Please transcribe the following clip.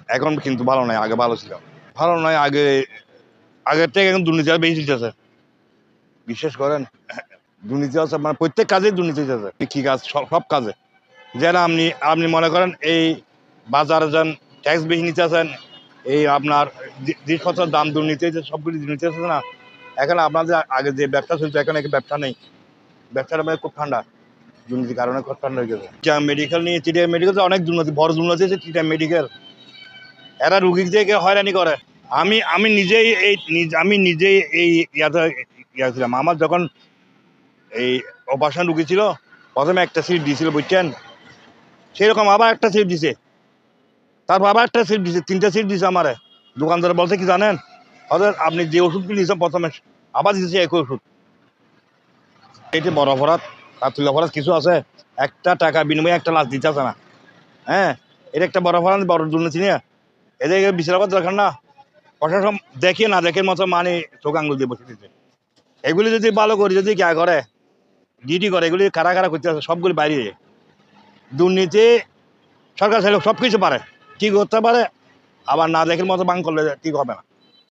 এখন কিন্তু ভালো নয়, আগে ভালো ছিল। ভালো নয়, আগের থেকে এখন দুর্নীতি আর বেশি চলতেছে। বিশ্বাস করেন, দুর্নীতি আছে, মানে প্রত্যেক কাজে দুর্নীতি আছে। কি কাজ? সব কাজে। যেন আপনি আপনি মনে করেন এই বাজারে যান, ট্যাক্স বেশি নিতে আছেন, এই আপনার জিনিসপত্রের দাম দুর্নীতি হয়েছে, সবগুলি দুর্নীতি আছে না। এখন আপনাদের আগে যে ব্যবসা চলছে, এখন এক ব্যবসা নেই। ব্যবসাটা মানে খুব ঠান্ডা, দুর্নীতির কারণে খুব ঠান্ডা হয়ে গেছে। মেডিকেল নিয়ে চিটিয়া মেডিকেল অনেক দুর্নীতি, বড় দুর্নীতি আছে চিটিয়া মেডিকেল। এরা রুগীদেরকে হয়রানি করে। আমি নিজেই এই ইয়া ছিলাম। আমার যখন এই অপারেশন রুগী ছিল, প্রথমে একটা সিট দিয়েছিল, বুঝছেন, সেরকম আবার একটা সিট দিছে, তারপর আবার একটা সিট দিছে, 3টা সিট দিছে আমারে। দোকানদার বলছে কি জানেন, আপনি যে ওষুধগুলি নিয়েছেন প্রথমে আবার দিতেছে একই ওষুধ। এটি বড় অপরাধ, তার তুলে অপরাধ কিছু আছে? একটা টাকা বিনিময়ে একটা লাশ দিতে আছে না। হ্যাঁ, এটা একটা বড় অপরাধ, বড় দুর্নীতি নিয়ে এদেরকে বিচার করার দরকার না। প্রশাসন দেখে না দেখে মতো মানে চোখ আঙুল দিয়ে বসে দিচ্ছে। এগুলি যদি ভালো করে যদি কে করে, ডিডি করে, এগুলি কারা কারা করতে আছে সবগুলি বাইরে। দুর্নীতি সরকার চাইলে সব কিছু পারে, ঠিক করতে পারে, আবার না দেখের মতো বাং করলে ঠিক হবে না।